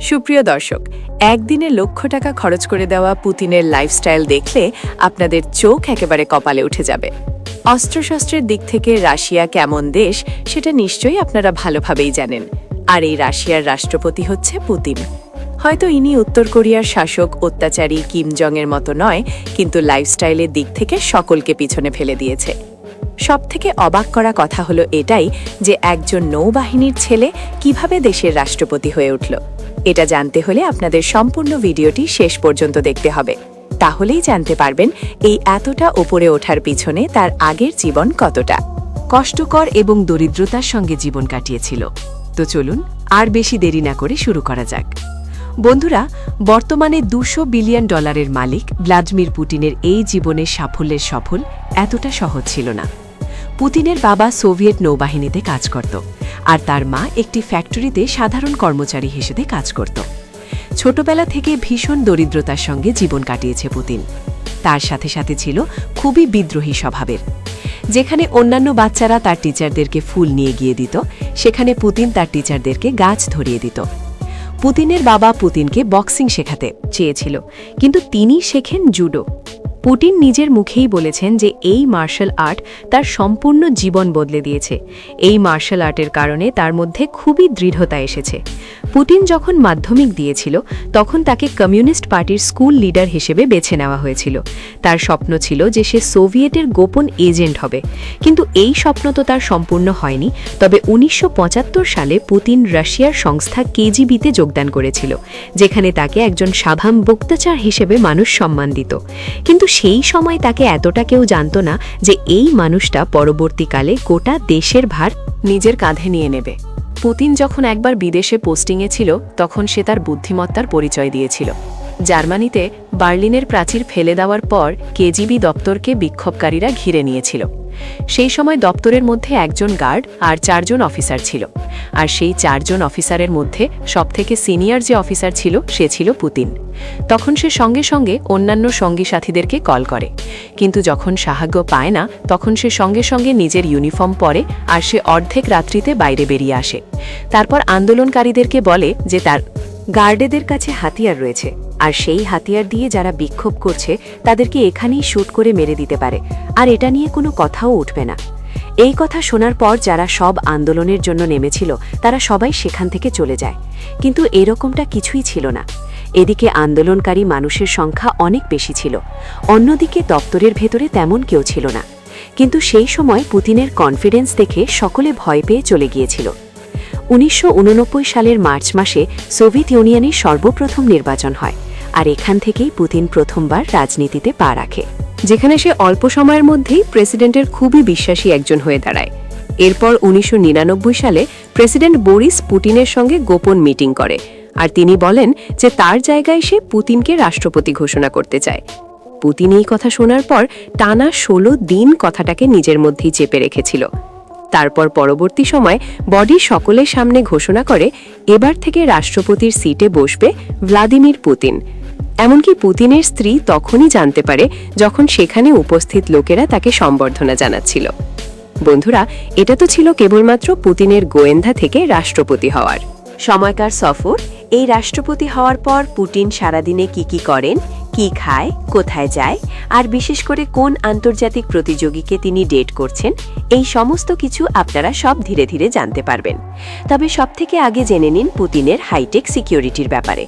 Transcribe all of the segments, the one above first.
সুপ্রিয় দর্শক, একদিনে লক্ষ টাকা খরচ করে দেওয়া পুতিনের লাইফস্টাইল দেখলে আপনাদের চোখ একেবারে কপালে উঠে যাবে। অস্ত্রশস্ত্রের দিক থেকে রাশিয়া কেমন দেশ সেটা নিশ্চয়ই আপনারা ভালোভাবেই জানেন। আর এই রাশিয়ার রাষ্ট্রপতি হচ্ছে পুতিন। হয়তো ইনি উত্তর কোরিয়ার শাসক অত্যাচারী কিম জং-এর মতো নয়, কিন্তু লাইফস্টাইলের দিক থেকে সকলকে পিছনে ফেলে দিয়েছে। সবথেকে অবাক করা কথা হলো এটাই যে একজন নৌবাহিনীর ছেলে কিভাবে দেশের রাষ্ট্রপতি হয়ে উঠল। এটা জানতে হলে আপনাদের সম্পূর্ণ ভিডিওটি শেষ পর্যন্ত দেখতে হবে। তাহলেই জানতে পারবেন এই এতটা ওপরে ওঠার পিছনে তার আগের জীবন কতটা কষ্টকর এবং দরিদ্রতার সঙ্গে জীবন কাটিয়েছিল। তো চলুন আর বেশি দেরি না করে শুরু করা যাক। বন্ধুরা, বর্তমানে $200 বিলিয়ন মালিক ভ্লাদিমির পুতিনের এই জীবনের সাফল্যের সফল এতটা সহজ ছিল না। পুতিনের বাবা সোভিয়েত নৌবাহিনীতে কাজ করত, আর তার মা একটি ফ্যাক্টরিতে সাধারণ কর্মচারী হিসেবে কাজ করত। ছোটবেলা থেকে ভীষণ দরিদ্রতার সঙ্গে জীবন কাটিয়েছে পুতিন। তার সাথে সাথে ছিল খুবই বিদ্রোহী স্বভাবের। যেখানে অন্যান্য বাচ্চারা তার টিচারদেরকে ফুল নিয়ে গিয়ে দিত, সেখানে পুতিন তার টিচারদেরকে গাছ ধরিয়ে দিত। পুতিনের বাবা পুতিনকে বক্সিং শেখাতে চেয়েছিল, কিন্তু তিনি শেখেন জুডো। পুতিন নিজের মুখেই বলেছেন যে এই মার্শাল আর্ট তার সম্পূর্ণ জীবন বদলে দিয়েছে। এই মার্শাল আর্টের কারণে তার মধ্যে খুবই দৃঢ়তা এসেছে। পুতিন যখন মাধ্যমিক দিয়েছিল তখন তাকে কমিউনিস্ট পার্টির স্কুল লিডার হিসেবে বেছে নেওয়া হয়েছিল। তার স্বপ্ন ছিল যে সে সোভিয়েতের গোপন এজেন্ট হবে, কিন্তু এই স্বপ্ন তো তার সম্পূর্ণ হয়নি। তবে 1975 সালে পুতিন রাশিয়ার সংস্থা কেজিবিতে যোগদান করেছিল, যেখানে তাকে একজন সাধারণ বক্তাচার হিসেবে মানুষ সম্মান দিত। কিন্তু সেই সময় তাকে এতটা কেউ জানত না যে এই মানুষটা পরবর্তীকালে গোটা দেশের ভার নিজের কাঁধে নিয়ে নেবে। পুতিন যখন একবার বিদেশে পোস্টিংয়ে ছিল তখন সে তার বুদ্ধিমত্তার পরিচয় দিয়েছিল। জার্মানিতে বার্লিনের প্রাচীর ফেলে দেওয়ার পর কেজিবি দপ্তরকে বিক্ষোভকারীরা ঘিরে নিয়েছিল। সেই সময় দপ্তরের মধ্যে একজন গার্ড আর 4 জন অফিসার ছিল, আর সেই 4 জন অফিসারের মধ্যে সবথেকে সিনিয়র যে অফিসার ছিল সে ছিল পুতিন। তখন সে সঙ্গে সঙ্গে অন্যান্য সঙ্গী সাথীদেরকে কল করে, কিন্তু যখন সাহায্য পায় না তখন সে সঙ্গে সঙ্গে নিজের ইউনিফর্ম পরে আর সে অর্ধেক রাত্রিতে বাইরে বেরিয়ে আসে। তারপর আন্দোলনকারীদেরকে বলে যে তার গার্ডেদের কাছে হাতিয়ার রয়েছে, আর সেই হাতিয়ার দিয়ে যারা বিক্ষোভ করছে তাদেরকে এখানেই শ্যুট করে মেরে দিতে পারে, আর এটা নিয়ে কোনো কথাও উঠবে না। এই কথা শোনার পর যারা সব আন্দোলনের জন্য নেমেছিল তারা সবাই সেখান থেকে চলে যায়। কিন্তু এরকমটা কিছুই ছিল না। এদিকে আন্দোলনকারী মানুষের সংখ্যা অনেক বেশি ছিল, অন্যদিকে দপ্তরের ভেতরে তেমন কেউ ছিল না। কিন্তু সেই সময় পুতিনের কনফিডেন্স দেখে সকলে ভয় পেয়ে চলে গিয়েছিল। 1989 সালের মার্চ মাসে সোভিয়েত ইউনিয়নের সর্বপ্রথম নির্বাচন হয়, আর এখান থেকেই পুতিন প্রথমবার রাজনীতিতে পা রাখে, যেখানে সে অল্প সময়ের মধ্যেই প্রেসিডেন্টের খুবই বিশ্বাসী একজন হয়ে দাঁড়ায়। এরপর 1999 সালে প্রেসিডেন্ট বরিস পুতিনের সঙ্গে গোপন মিটিং করে, আর তিনি বলেন যে তার জায়গায় সে পুতিনকে রাষ্ট্রপতি ঘোষণা করতে চায়। পুতিন এই কথা শোনার পর টানা 16 দিন কথাটাকে নিজের মধ্যেই চেপে রেখেছিল। তারপর পরবর্তী সময় বডি সকলের সামনে ঘোষণা করে এবার থেকে রাষ্ট্রপতির সিটে বসবে ভ্লাদিমির পুতিন। এমনকি পুতিনের স্ত্রী তখনই জানতে পারে যখন সেখানে উপস্থিত লোকেরা তাকে সম্বর্ধনা জানাচ্ছিল। বন্ধুরা, এটা তো ছিল কেবলমাত্র পুতিনের গোয়েন্দা থেকে রাষ্ট্রপতি হওয়ার সময়কার সফর। এই রাষ্ট্রপতি হওয়ার পর পুতিন সারাদিনে কি করেন, কি খায়, কোথায় যায়, আর বিশেষ করে কোন আন্তর্জাতিক প্রতিযোগীকে তিনি ডেট করছেন, এই সমস্ত কিছু আপনারা সব ধীরে ধীরে জানতে পারবেন। তবে সবথেকে আগে জেনে নিন পুতিনের হাইটেক সিকিউরিটির ব্যাপারে।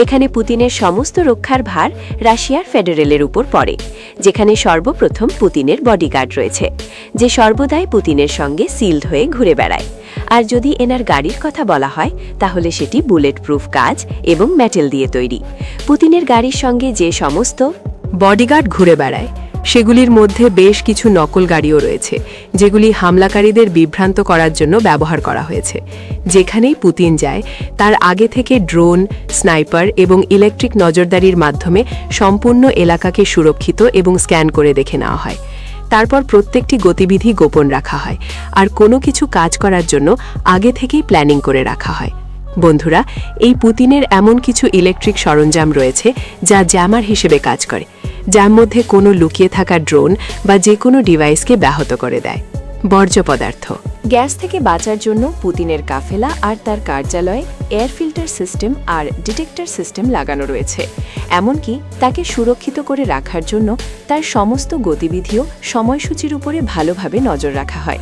এখানে পুতিনের সমস্ত রক্ষার ভার রাশিয়ার ফেডারেলের উপর পড়ে, যেখানে সর্বপ্রথম পুতিনের বডিগার্ড রয়েছে, যে সর্বদাই পুতিনের সঙ্গে সিল্ড হয়ে ঘুরে বেড়ায়। আর যদি এনার গাড়ির কথা বলা হয় তাহলে সেটি বুলেট প্রুফ কাচ এবং মেটাল দিয়ে তৈরি। পুতিনের গাড়ির সঙ্গে যে সমস্ত বডিগার্ড ঘুরে বেড়ায় সেগুলির মধ্যে বেশ কিছু নকল গাড়িও রয়েছে, যেগুলি হামলাকারীদের বিভ্রান্ত করার জন্য ব্যবহার করা হয়েছে। যেখানেই পুতিন যায় তার আগে থেকে ড্রোন, স্নাইপার এবং ইলেকট্রিক নজরদারির মাধ্যমে সম্পূর্ণ এলাকাকে সুরক্ষিত এবং স্ক্যান করে দেখে নেওয়া হয়। তারপর প্রত্যেকটি গতিবিধি গোপন রাখা হয়, আর কোনো কিছু কাজ করার জন্য আগে থেকেই প্ল্যানিং করে রাখা হয়। বন্ধুরা, এই পুতিনের এমন কিছু ইলেকট্রিক সরঞ্জাম রয়েছে যা জ্যামার হিসেবে কাজ করে, যার মধ্যে কোনো লুকিয়ে থাকা ড্রোন বা যে কোনো ডিভাইসকে ব্যাহত করে দেয়। বর্জ্য পদার্থ। গ্যাস থেকে বাঁচার জন্য পুতিনের কাফেলা আর তার কার্যালয়ে এয়ার ফিল্টার সিস্টেম আর ডিটেক্টর সিস্টেম লাগানো রয়েছে। এমনকি তাকে সুরক্ষিত করে রাখার জন্য তার সমস্ত গতিবিধিও সময়সূচির উপরে ভালোভাবে নজর রাখা হয়।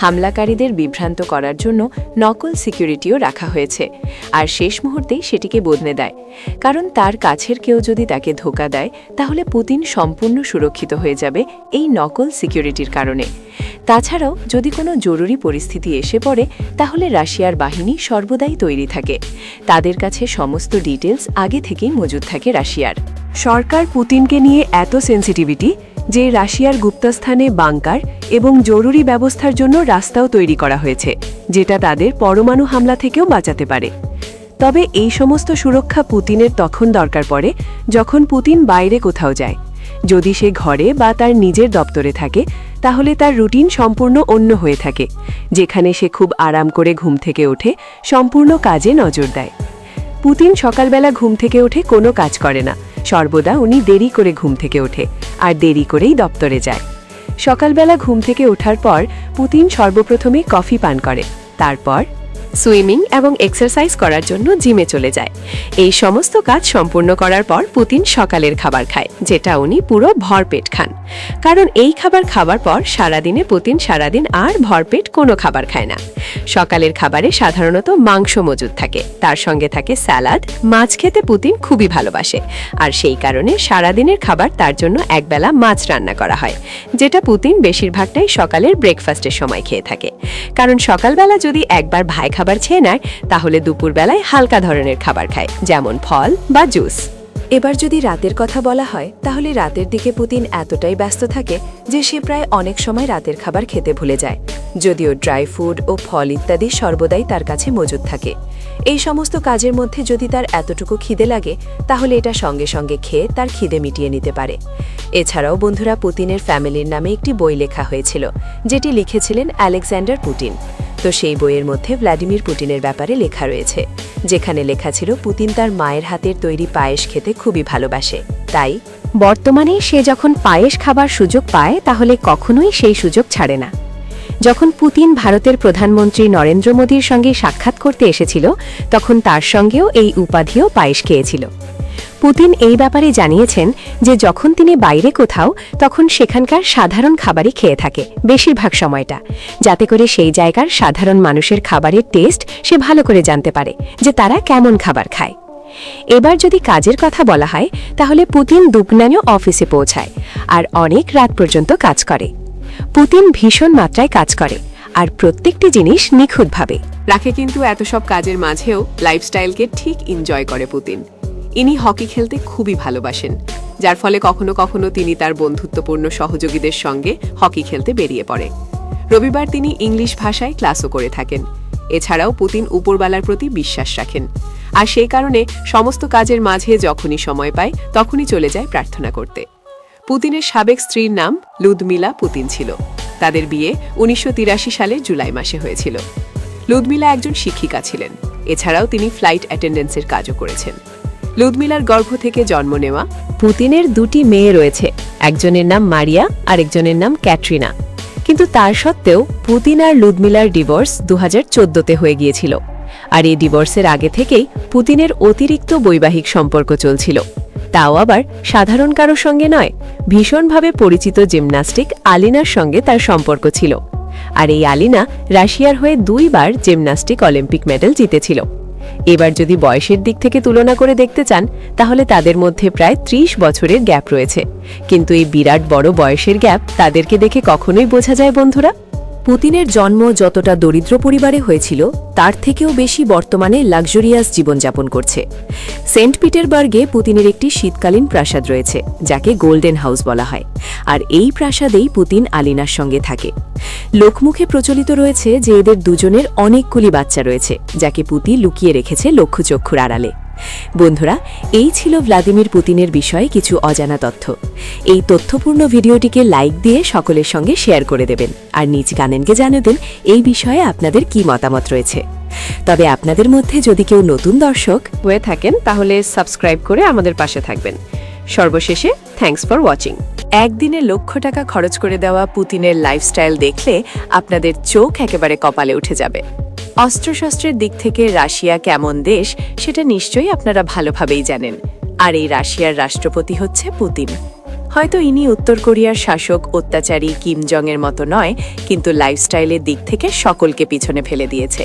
হামলাকারীদের বিভ্রান্ত করার জন্য নকল সিকিউরিটিও রাখা হয়েছে, আর শেষ মুহূর্তেই সেটিকে বদলে দেয়, কারণ তার কাছের কেউ যদি তাকে ধোঁকা দেয় তাহলে পুতিন সম্পূর্ণ সুরক্ষিত হয়ে যাবে এই নকল সিকিউরিটির কারণে। তাছাড়াও যদি কোনো জরুরি পরিস্থিতি এসে পড়ে তাহলে রাশিয়ার বাহিনী সর্বদাই তৈরি থাকে। তাদের কাছে সমস্ত ডিটেলস আগে থেকেই মজুদ থাকে রাশিয়ার। সরকার পুতিনকে নিয়ে এত সেন্সিটিভিটি যে রাশিয়ার গুপ্তস্থানে বাংকার এবং জরুরি ব্যবস্থার জন্য রাস্তাও তৈরি করা হয়েছে, যেটা তাদের পরমাণু হামলা থেকেও বাঁচাতে পারে। তবে এই সমস্ত সুরক্ষা পুতিনের তখন দরকার পড়ে যখন পুতিন বাইরে কোথাও যায়। যদি সে ঘরে বা তার নিজের দপ্তরে থাকে তাহলে তার রুটিন সম্পূর্ণ অন্য হয়ে থাকে, যেখানে সে খুব আরাম করে ঘুম থেকে ওঠে, সম্পূর্ণ কাজে নজর দেয়। পুতিন সকালবেলা ঘুম থেকে ওঠে কোনো কাজ করে না, সর্বদা উনি দেরি করে ঘুম থেকে ওঠে আর দেরি করেই দপ্তরে যায়। সকালবেলা ঘুম থেকে ওঠার পর পুতিন সর্বপ্রথমে কফি পান করে, তারপর সুইমিং এবং এক্সারসাইজ করার জন্য জিমে চলে যায়। এই সমস্ত কাজ সম্পূর্ণ করার পর পুতিন সকালের খাবার খায়, যেটা উনি পুরো ভরপেট খান। কারণ এই খাবার খাবার পর সারাদিনে পুতিন সারাদিন আর ভরপেট কোনো খাবার খায় না। সকালের খাবারে সাধারণত মাংস মজুদ থাকে, তার সঙ্গে থাকে স্যালাড। মাছ খেতে পুতিন খুবই ভালোবাসে, আর সেই কারণে সারাদিনের খাবার তার জন্য একবেলা মাছ রান্না করা হয়, যেটা পুতিন বেশিরভাগটাই সকালের ব্রেকফাস্টের সময় খেয়ে থাকে। কারণ সকালবেলা যদি একবার ভাই খাবার খেয়ে নেয় তাহলে দুপুরবেলায় হালকা ধরনের খাবার খায়, যেমন ফল বা জুস। এবার যদি রাতের কথা বলা হয় তাহলে রাতের দিকে পুতিন এতটাই ব্যস্ত থাকে যে সে প্রায় অনেক সময় রাতের খাবার খেতে ভুলে যায়, যদিও ড্রাই ফুড ও ফল ইত্যাদি সর্বদাই তার কাছে মজুদ থাকে। এই সমস্ত কাজের মধ্যে যদি তার এতটুকু খিদে লাগে তাহলে এটা সঙ্গে সঙ্গে খেয়ে তার খিদে মিটিয়ে নিতে পারে। এছাড়াও বন্ধুরা, পুতিনের ফ্যামিলির নামে একটি বই লেখা হয়েছিল, যেটি লিখেছিলেন আলেকজান্ডার পুতিন। তো সেই বইয়ের মধ্যে ভ্লাদিমির পুতিনের ব্যাপারে লেখা রয়েছে, যেখানে লেখা ছিল পুতিন তার মায়ের হাতের তৈরি পায়েস খেতে খুবই ভালোবাসে। তাই বর্তমানে সে যখন পায়েস খাবার সুযোগ পায় তাহলে কখনোই সেই সুযোগ ছাড়ে না। যখন পুতিন ভারতের প্রধানমন্ত্রী নরেন্দ্র মোদীর সঙ্গে সাক্ষাৎ করতে এসেছিল তখন তার সঙ্গেও এই উপাধিও পায়েস খেয়েছিল। পুতিন এই ব্যাপারে জানিয়েছেন যে যখন তিনি বাইরে কোথাও তখন সেখানকার সাধারণ খাবারই খেয়ে থাকে বেশিরভাগ সময়টা, যাতে করে সেই জায়গার সাধারণ মানুষের খাবারের টেস্ট সে ভালো করে জানতে পারে যে তারা কেমন খাবার খায়। এবার যদি কাজের কথা বলা হয় তাহলে পুতিন দুপুরে অফিসে পৌঁছায় আর অনেক রাত পর্যন্ত কাজ করে। পুতিন ভীষণ মাত্রায় কাজ করে আর প্রত্যেকটি জিনিস নিখুঁতভাবে রাখে, কিন্তু এত সব কাজের মাঝেও লাইফস্টাইলকে ঠিক এনজয় করে পুতিন। ইনি হকি খেলতে খুবই ভালোবাসেন, যার ফলে কখনো কখনো তিনি তার বন্ধুত্বপূর্ণ সহযোগীদের সঙ্গে হকি খেলতে বেরিয়ে পড়ে। রবিবার তিনি ইংলিশ ভাষায় ক্লাসও করে থাকেন। এছাড়াও পুতিন উপরওয়ালার প্রতি বিশ্বাস রাখেন, আর সেই কারণে সমস্ত কাজের মাঝে যখনই সময় পায় তখনই চলে যায় প্রার্থনা করতে। পুতিনের সাবেক স্ত্রীর নাম লুদমিলা পুতিন ছিল। তাদের বিয়ে 1983 সালের জুলাই মাসে হয়েছিল। লুদমিলা একজন শিক্ষিকা ছিলেন। এছাড়াও তিনি ফ্লাইট অ্যাটেন্ডেন্সের কাজও করেছেন। লুদমিলার গর্ভ থেকে জন্ম নেওয়া পুতিনের দুটি মেয়ে রয়েছে, একজনের নাম মারিয়া আর একজনের নাম ক্যাটরিনা। কিন্তু তার সত্ত্বেও পুতিন আর লুদমিলার ডিভোর্স 2014-তে হয়ে গিয়েছিল, আর এই ডিভোর্সের আগে থেকেই পুতিনের অতিরিক্ত বৈবাহিক সম্পর্ক চলছিল, তাও আবার সাধারণ কারোর সঙ্গে নয়, ভীষণভাবে পরিচিত জিমন্যাস্টিক আলিনার সঙ্গে তার সম্পর্ক ছিল। আর এই আলিনা রাশিয়ার হয়ে 2 বার জিমন্যাস্টিক অলিম্পিক মেডেল জিতেছিল। এবার যদি বয়সের দিক থেকে তুলনা করে দেখতে চান তাহলে তাদের মধ্যে প্রায় 30 বছরের গ্যাপ রয়েছে, কিন্তু এই বিরাট বড় বয়সের গ্যাপ তাদেরকে দেখে কখনোই বোঝা যায় বন্ধুরা। পুতিনের জন্ম যতটা দরিদ্র পরিবারে হয়েছিল তার থেকেও বেশি বর্তমানে লাক্সারিয়াস জীবনযাপন করছে। সেন্ট পিটারবার্গে পুতিনের একটি শীতকালীন প্রাসাদ রয়েছে, যাকে গোল্ডেন হাউস বলা হয়, আর এই প্রাসাদেই পুতিন আলিনার সঙ্গে থাকে। লোকমুখে প্রচলিত রয়েছে যে এদের দুজনের অনেকগুলি বাচ্চা রয়েছে, যাকে পুতিন লুকিয়ে রেখেছে লক্ষ্যচক্ষুর আড়ালে। বন্ধুরা, এই ছিল ভ্লাদিমির পুতিনের বিষয়ে কিছু অজানা তথ্য। এই তথ্যপূর্ণ ভিডিওটিকে লাইক দিয়ে সকলের সঙ্গে শেয়ার করে দেবেন, আর নিজ কমেন্টে জানাবেন এই বিষয়ে আপনাদের কি মতামত রয়েছে। তবে আপনাদের মধ্যে যদি কেউ নতুন দর্শক হয়ে থাকেন তাহলে সাবস্ক্রাইব করে আমাদের পাশে থাকবেন। সর্বশেষে থ্যাঙ্কস ফর ওয়াচিং। একদিনে লক্ষ টাকা খরচ করে দেওয়া পুতিনের লাইফস্টাইল দেখলে আপনাদের চোখ একেবারে কপালে উঠে যাবে। অস্ত্রশস্ত্রের দিক থেকে রাশিয়া কেমন দেশ সেটা নিশ্চয়ই আপনারা ভালোভাবেই জানেন। আর এই রাশিয়ার রাষ্ট্রপতি হচ্ছে পুতিন। হয়তো ইনি উত্তর কোরিয়ার শাসক অত্যাচারী কিম জংয়ের মতো নয়, কিন্তু লাইফস্টাইলের দিক থেকে সকলকে পিছনে ফেলে দিয়েছে।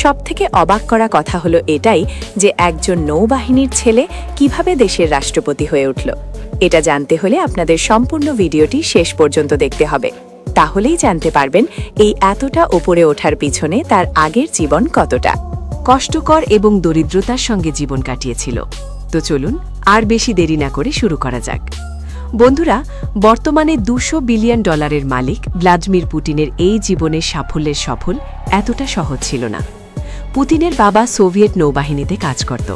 সবথেকে অবাক করা কথা হলো এটাই যে একজন নৌবাহিনীর ছেলে কিভাবে দেশের রাষ্ট্রপতি হয়ে উঠল। এটা জানতে হলে আপনাদের সম্পূর্ণ ভিডিওটি শেষ পর্যন্ত দেখতে হবে। তাহলেই জানতে পারবেন এই এতটা ওপরে ওঠার পিছনে তার আগের জীবন কতটা কষ্টকর এবং দরিদ্রতার সঙ্গে জীবন কাটিয়েছিল। তো চলুন আর বেশি দেরি না করে শুরু করা যাক। বন্ধুরা, বর্তমানে $200 বিলিয়ন মালিক ভ্লাদিমির পুতিনের এই জীবনের সাফল্যের সফল এতটা সহজ ছিল না। পুতিনের বাবা সোভিয়েত নৌবাহিনীতে কাজ করত,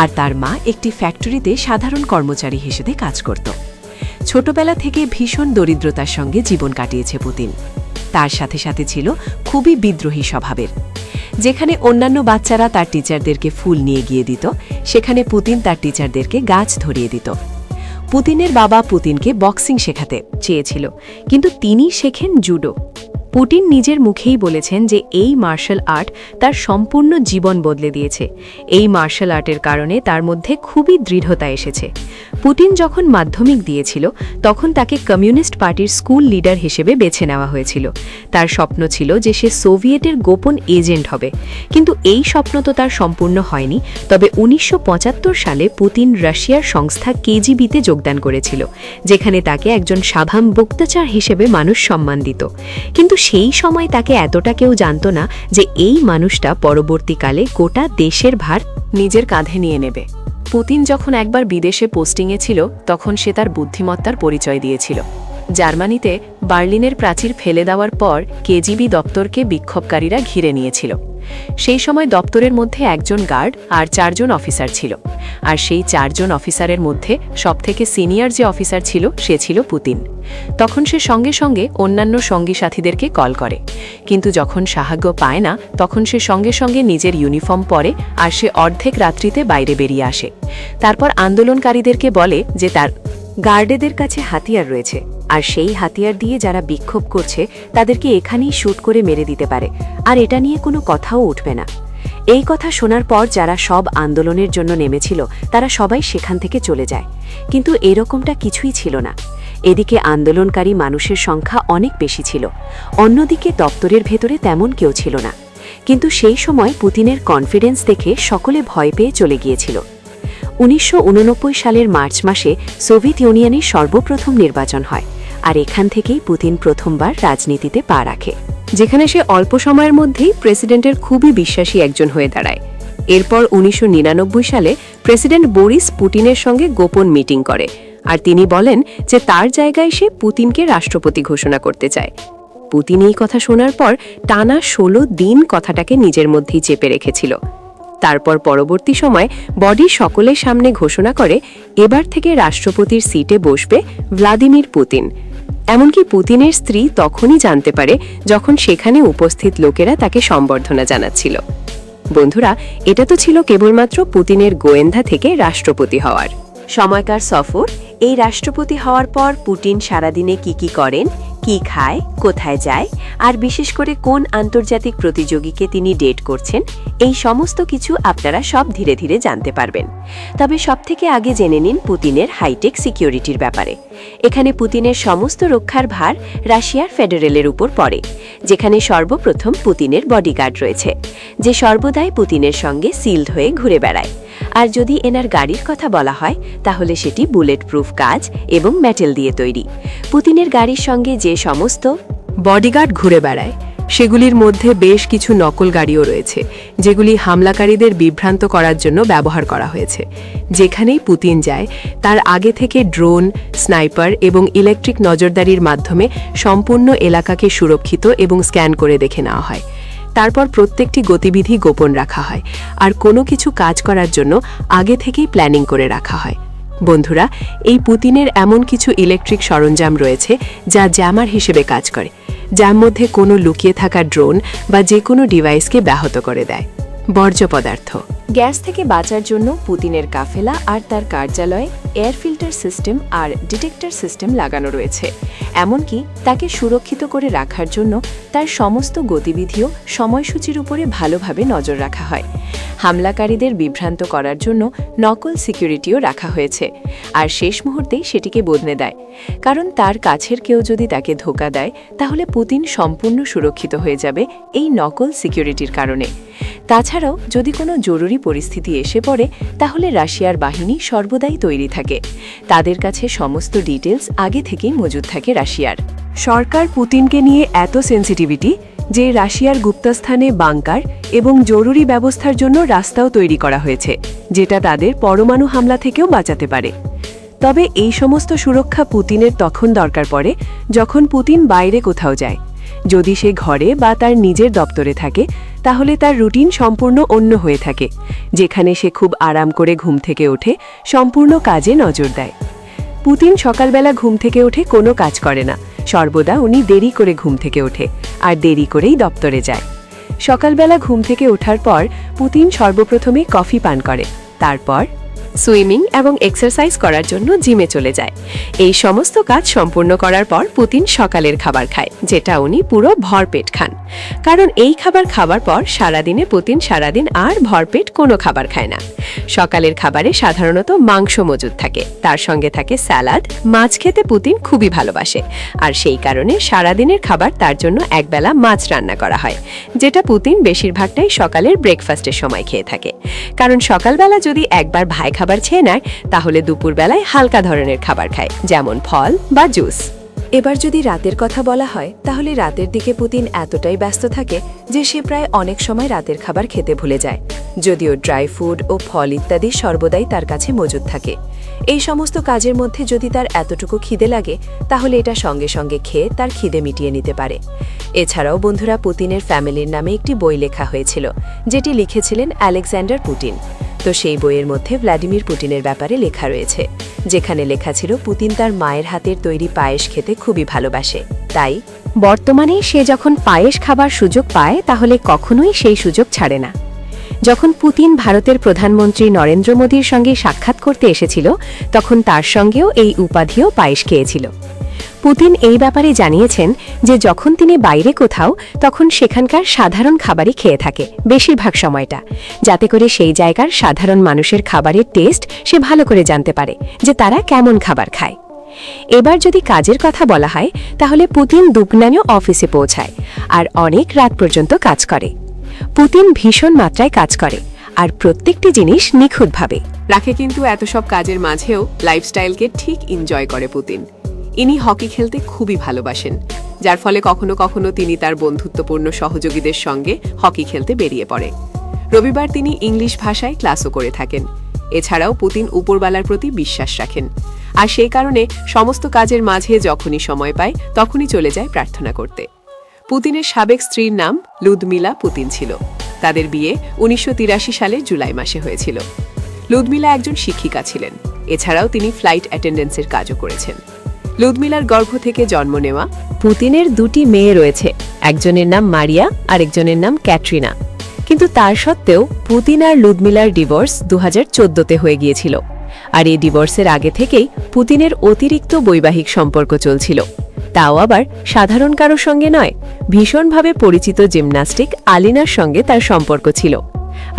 আর তার মা একটি ফ্যাক্টরিতে সাধারণ কর্মচারী হিসেবে কাজ করত। ছোটবেলা থেকে ভীষণ দরিদ্রতার সঙ্গে জীবন কাটিয়েছে পুতিন। তার সাথে সাথে ছিল খুবই বিদ্রোহী স্বভাবের। যেখানে অন্যান্য বাচ্চারা তার টিচারদেরকে ফুল নিয়ে গিয়ে দিত, সেখানে পুতিন তার টিচারদেরকে গাছ ধরিয়ে দিত। পুতিনের বাবা পুতিনকে বক্সিং শেখাতে চেয়েছিল, কিন্তু তিনি শেখেন জুডো। পুতিন নিজের মুখেই বলেছেন যে এই মার্শাল আর্ট তার সম্পূর্ণ জীবন বদলে দিয়েছে। এই মার্শাল আর্টের কারণে তার মধ্যে খুবই দৃঢ়তা এসেছে। পুতিন যখন মাধ্যমিক দিয়েছিল তখন তাকে কমিউনিস্ট পার্টির স্কুল লিডার হিসেবে বেছে নেওয়া হয়েছিল। তার স্বপ্ন ছিল যে সে সোভিয়েতের গোপন এজেন্ট হবে, কিন্তু এই স্বপ্ন তো তার সম্পূর্ণ হয়নি। তবে 1975 সালে পুতিন রাশিয়ার সংস্থা কেজিবিতে যোগদান করেছিল, যেখানে তাকে একজন সাধারণ বক্তচার হিসেবে মানুষ সম্মান দিত। কিন্তু সেই সময় তাকে এতটা কেউ জানত না যে এই মানুষটা পরবর্তীকালে গোটা দেশের ভার নিজের কাঁধে নিয়ে নেবে। পুতিন যখন একবার বিদেশে পোস্টিংয়ে ছিল তখন সে তার বুদ্ধিমত্তার পরিচয় দিয়েছিল। জার্মানিতে বার্লিনের প্রাচীর ফেলে দেওয়ার পর কেজিবি দপ্তরকে বিক্ষোভকারীরা ঘিরে নিয়েছিল। সেই সময় দপ্তরের মধ্যে একজন গার্ড আর 4 জন অফিসার ছিল, আর সেই 4 জন অফিসারের মধ্যে সবথেকে সিনিয়র যে অফিসার ছিল সে ছিল পুতিন। তখন সে সঙ্গে সঙ্গে অন্যান্য সঙ্গী সাথীদেরকে কল করে, কিন্তু যখন সাহায্য পায় না তখন সে সঙ্গে সঙ্গে নিজের ইউনিফর্ম পরে আর সে অর্ধেক রাত্রিতে বাইরে বেরিয়ে আসে। তারপর আন্দোলনকারীদেরকে বলে যে তার গার্ডেদের কাছে হাতিয়ার রয়েছে, আর সেই হাতিয়ার দিয়ে যারা বিক্ষোভ করছে তাদেরকে এখানেই শ্যুট করে মেরে দিতে পারে, আর এটা নিয়ে কোনো কথাও উঠবে না। এই কথা শোনার পর যারা সব আন্দোলনের জন্য নেমেছিল তারা সবাই সেখান থেকে চলে যায়, কিন্তু এরকমটা কিছুই ছিল না। এদিকে আন্দোলনকারী মানুষের সংখ্যা অনেক বেশি ছিল, অন্যদিকে দপ্তরের ভেতরে তেমন কেউ ছিল না। কিন্তু সেই সময় পুতিনের কনফিডেন্স দেখে সকলে ভয় পেয়ে চলে গিয়েছিল। 1989 সালের মার্চ মাসে সোভিয়েত ইউনিয়নের সর্বপ্রথম নির্বাচন হয়, আর এখান থেকেই পুতিন প্রথমবার রাজনীতিতে পা রাখে, যেখানে সে অল্প সময়ের মধ্যেই প্রেসিডেন্টের খুবই বিশ্বাসী একজন হয়ে দাঁড়ায়। এরপর 1999 সালে প্রেসিডেন্ট বরিস পুতিনের সঙ্গে গোপন মিটিং করে, আর তিনি বলেন যে তার জায়গায় সে পুতিনকে রাষ্ট্রপতি ঘোষণা করতে চায়। পুতিন এই কথা শোনার পর টানা 16 দিন কথাটাকে নিজের মধ্যেই চেপে রেখেছিল। তারপর পরবর্তী সময় বডি সকলের সামনে ঘোষণা করে এবার থেকে রাষ্ট্রপতির সিটে বসবে ভ্লাদিমির পুতিন। এমনকি পুতিনের স্ত্রী তখনই জানতে পারে যখন সেখানে উপস্থিত লোকেরা তাকে সম্বর্ধনা জানাচ্ছিল। বন্ধুরা, এটা তো ছিল কেবলমাত্র পুতিনের গোয়েন্দা থেকে রাষ্ট্রপতি হওয়ার সময়কার সফর। এই রাষ্ট্রপতি হওয়ার পর পুতিন সারাদিনে কি করেন, কি খায়, কোথায় যায়, আর বিশেষ করে কোন আন্তর্জাতিক প্রতিযোগীকে তিনি ডেট করছেন, এই সমস্ত কিছু আপনারা সব ধীরে ধীরে জানতে পারবেন। তবে সবথেকে আগে জেনে নিন পুতিনের হাইটেক সিকিউরিটির ব্যাপারে। এখানে পুতিনের সমস্ত রক্ষার ভার রাশিয়ার ফেডারেলের উপর পড়ে, যেখানে সর্বপ্রথম পুতিনের বডিগার্ড রয়েছে, যে সর্বদাই পুতিনের সঙ্গে সিল্ড হয়ে ঘুরে বেড়ায়। আর যদি এনার গাড়ির কথা বলা হয় তাহলে সেটি বুলেট প্রুফ কাজ এবং মেটাল দিয়ে তৈরি। পুতিনের গাড়ির সঙ্গে যে সমস্ত বডিগার্ড ঘুরে বেড়ায় সেগুলির মধ্যে বেশ কিছু নকল গাড়িও রয়েছে, যেগুলি হামলাকারীদের বিভ্রান্ত করার জন্য ব্যবহার করা হয়েছে। যেখানেই পুতিন যায় তার আগে থেকে ড্রোন, স্নাইপার এবং ইলেকট্রিক নজরদারির মাধ্যমে সম্পূর্ণ এলাকাকে সুরক্ষিত এবং স্ক্যান করে দেখে নেওয়া হয়। তারপর প্রত্যেকটি গতিবিধি গোপন রাখা হয়, আর কোনো কিছু কাজ করার জন্য আগে থেকেই প্ল্যানিং করে রাখা হয়। বন্ধুরা, এই পুতিনের এমন কিছু ইলেকট্রিক সরঞ্জাম রয়েছে যা জ্যামার হিসেবে কাজ করে, যার মধ্যে কোনো লুকিয়ে থাকা ড্রোন বা যে কোনো ডিভাইসকে ব্যাহত করে দেয়। বর্জ্য পদার্থ। গ্যাস থেকে বাঁচার জন্য পুতিনের কাফেলা আর তার কার্যালয়ে এয়ার ফিল্টার সিস্টেম আর ডিটেক্টর সিস্টেম লাগানো রয়েছে। এমনকি তাকে সুরক্ষিত করে রাখার জন্য তার সমস্ত গতিবিধিও সময়সূচির উপরে ভালোভাবে নজর রাখা হয়। হামলাকারীদের বিভ্রান্ত করার জন্য নকল সিকিউরিটিও রাখা হয়েছে, আর শেষ মুহূর্তেই সেটিকে বদলে দেয়, কারণ তার কাছের কেউ যদি তাকে ধোঁকা দেয় তাহলে পুতিন সম্পূর্ণ সুরক্ষিত হয়ে যাবে এই নকল সিকিউরিটির কারণে। তাছাড়াও যদি কোনো জরুরি পরিস্থিতি এসে পড়ে তাহলে রাশিয়ার বাহিনী সর্বদাই তৈরি থাকে। তাদের কাছে সমস্ত ডিটেলস আগে থেকেই মজুদ থাকে রাশিয়ার। সরকার পুতিনকে নিয়ে এত সেন্সিটিভিটি যে রাশিয়ার গুপ্তস্থানে বাংকার এবং জরুরি ব্যবস্থার জন্য রাস্তাও তৈরি করা হয়েছে, যেটা তাদের পরমাণু হামলা থেকেও বাঁচাতে পারে। তবে এই সমস্ত সুরক্ষা পুতিনের তখন দরকার পড়ে যখন পুতিন বাইরে কোথাও যায়। যদি সে ঘরে বা তার নিজের দপ্তরে থাকে তাহলে তার রুটিন সম্পূর্ণ অন্য হয়ে থাকে, যেখানে সে খুব আরাম করে ঘুম থেকে ওঠে, সম্পূর্ণ কাজে নজর দেয়। পুতিন সকালবেলা ঘুম থেকে উঠে কোনো কাজ করে না, সর্বদা উনি দেরি করে ঘুম থেকে ওঠে আর দেরি করেই দপ্তরে যায়। সকালবেলা ঘুম থেকে ওঠার পর পুতিন সর্বপ্রথমে কফি পান করে, তারপর সুইমিং এবং এক্সারসাইজ করার জন্য জিমে চলে যায়। এই সমস্ত কাজ সম্পূর্ণ করার পর পুতিন সকালের খাবার খায়, যেটা উনি পুরো ভরপেট খান। কারণ এই খাবার খাবার পর সারাদিনে পুতিন সারাদিন আর ভরপেট কোনো খাবার খায় না। সকালের খাবারে সাধারণত মাংস মজুদ থাকে, তার সঙ্গে থাকে স্যালাড। মাছ খেতে পুতিন খুবই ভালোবাসে, আর সেই কারণে সারাদিনের খাবার তার জন্য একবেলা মাছ রান্না করা হয়, যেটা পুতিন বেশিরভাগটাই সকালের ব্রেকফাস্টের সময় খেয়ে থাকে। কারণ সকালবেলা যদি একবার ভাই খাবার খেয়ে নেয় তাহলে দুপুরবেলায় হালকা ধরনের খাবার খায়, যেমন ফল বা জুস। এবার যদি রাতের কথা বলা হয় তাহলে রাতের দিকে পুতিন এতটাই ব্যস্ত থাকে যে সে প্রায় অনেক সময় রাতের খাবার খেতে ভুলে যায়, যদিও ড্রাই ফুড ও ফল ইত্যাদি সর্বদাই তার কাছে মজুদ থাকে। এই সমস্ত কাজের মধ্যে যদি তার এতটুকু খিদে লাগে তাহলে এটা সঙ্গে সঙ্গে খেয়ে তার খিদে মিটিয়ে নিতে পারে। এছাড়াও বন্ধুরা, পুতিনের ফ্যামিলির নামে একটি বই লেখা হয়েছিল, যেটি লিখেছিলেন আলেকজান্ডার পুতিন। তো সেই বইয়ের মধ্যে ভ্লাদিমির পুতিনের ব্যাপারে লেখা রয়েছে, যেখানে লেখা ছিল পুতিন তার মায়ের হাতের তৈরি পায়েস খেতে খুবই ভালোবাসে। তাই বর্তমানে সে যখন পায়েস খাবার সুযোগ পায় তাহলে কখনোই সেই সুযোগ ছাড়ে না। যখন পুতিন ভারতের প্রধানমন্ত্রী নরেন্দ্র মোদীর সঙ্গে সাক্ষাৎ করতে এসেছিল তখন তার সঙ্গেও এই উপাধিও পায়েস খেয়েছিল। পুতিন এই ব্যাপারে জানিয়েছেন যে যখন তিনি বাইরে কোথাও তখন সেখানকার সাধারণ খাবারই খেয়ে থাকে বেশিরভাগ সময়টা, যাতে করে সেই জায়গার সাধারণ মানুষের খাবারের টেস্ট সে ভালো করে জানতে পারে যে তারা কেমন খাবার খায়। এবার যদি কাজের কথা বলা হয় তাহলে পুতিন দুপুরে অফিসে পৌঁছায় আর অনেক রাত পর্যন্ত কাজ করে। পুতিন ভীষণ মাত্রায় কাজ করে আর প্রত্যেকটি জিনিস নিখুঁতভাবে রাখে, কিন্তু এত সব কাজের মাঝেও লাইফস্টাইলকে ঠিক এনজয় করে পুতিন। ইনি হকি খেলতে খুবই ভালোবাসেন, যার ফলে কখনো কখনো তিনি তার বন্ধুত্বপূর্ণ সহযোগীদের সঙ্গে হকি খেলতে বেরিয়ে পড়ে। রবিবার তিনি ইংলিশ ভাষায় ক্লাসও করে থাকেন। এছাড়াও পুতিন উপরওয়ালার প্রতি বিশ্বাস রাখেন, আর সেই কারণে সমস্ত কাজের মাঝে যখনই সময় পায় তখনই চলে যায় প্রার্থনা করতে। পুতিনের সাবেক স্ত্রীর নাম লুদমিলা পুতিন ছিল। তাদের বিয়ে 1983 সালের জুলাই মাসে হয়েছিল। লুদমিলা একজন শিক্ষিকা ছিলেন। এছাড়াও তিনি ফ্লাইট অ্যাটেন্ডেন্সের কাজও করেছেন। লুদমিলার গর্ভ থেকে জন্ম নেওয়া পুতিনের দুটি মেয়ে রয়েছে, একজনের নাম মারিয়া আর একজনের নাম ক্যাটরিনা। কিন্তু তার সত্ত্বেও পুতিন আর লুদমিলার ডিভোর্স 2014-তে হয়ে গিয়েছিল, আর এই ডিভোর্সের আগে থেকেই পুতিনের অতিরিক্ত বৈবাহিক সম্পর্ক চলছিল, তাও আবার সাধারণ কারোর সঙ্গে নয়, ভীষণভাবে পরিচিত জিমন্যাস্টিক আলিনার সঙ্গে তার সম্পর্ক ছিল।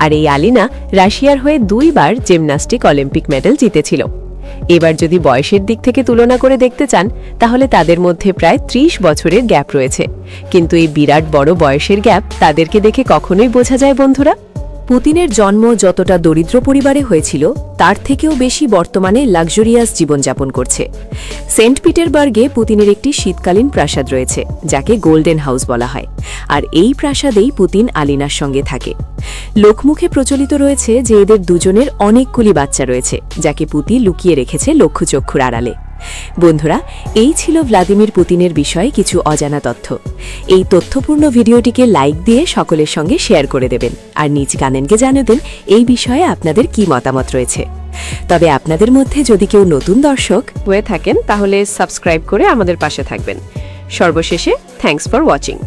আর এই আলিনা রাশিয়ার হয়ে 2 বার জিমন্যাস্টিক অলিম্পিক মেডেল জিতেছিল। এবার যদি বয়সের দিক থেকে তুলনা করে দেখতে চান তাহলে তাদের মধ্যে প্রায় 30 বছরের গ্যাপ রয়েছে, কিন্তু এই বিরাট বড় বয়সের গ্যাপ তাদেরকে দেখে কখনোই বোঝা যায় বন্ধুরা। পুতিনের জন্ম যতটা দরিদ্র পরিবারে হয়েছিল তার থেকেও বেশি বর্তমানে লাক্সারিয়াস জীবনযাপন করছে। সেন্ট পিটারবার্গে পুতিনের একটি শীতকালীন প্রাসাদ রয়েছে, যাকে গোল্ডেন হাউস বলা হয়, আর এই প্রাসাদেই পুতিন আলিনার সঙ্গে থাকে। লোকমুখে প্রচলিত রয়েছে যে এদের দুজনের অনেকগুলি বাচ্চা রয়েছে, যাকে পুতিন লুকিয়ে রেখেছে লক্ষ্যচক্ষুর আড়ালে। বন্ধুরা, এই ছিল ভ্লাদিমির পুতিনের বিষয়ে কিছু অজানা তথ্য। এই তথ্যপূর্ণ ভিডিওটিকে লাইক দিয়ে সকলের সঙ্গে শেয়ার করে দেবেন, আর নিজ কমেন্টে জানাবেন এই বিষয়ে আপনাদের কি মতামত রয়েছে। তবে আপনাদের মধ্যে যদি কেউ নতুন দর্শক হয়ে থাকেন তাহলে সাবস্ক্রাইব করে আমাদের পাশে থাকবেন। সর্বশেষে থ্যাঙ্কস ফর ওয়াচিং।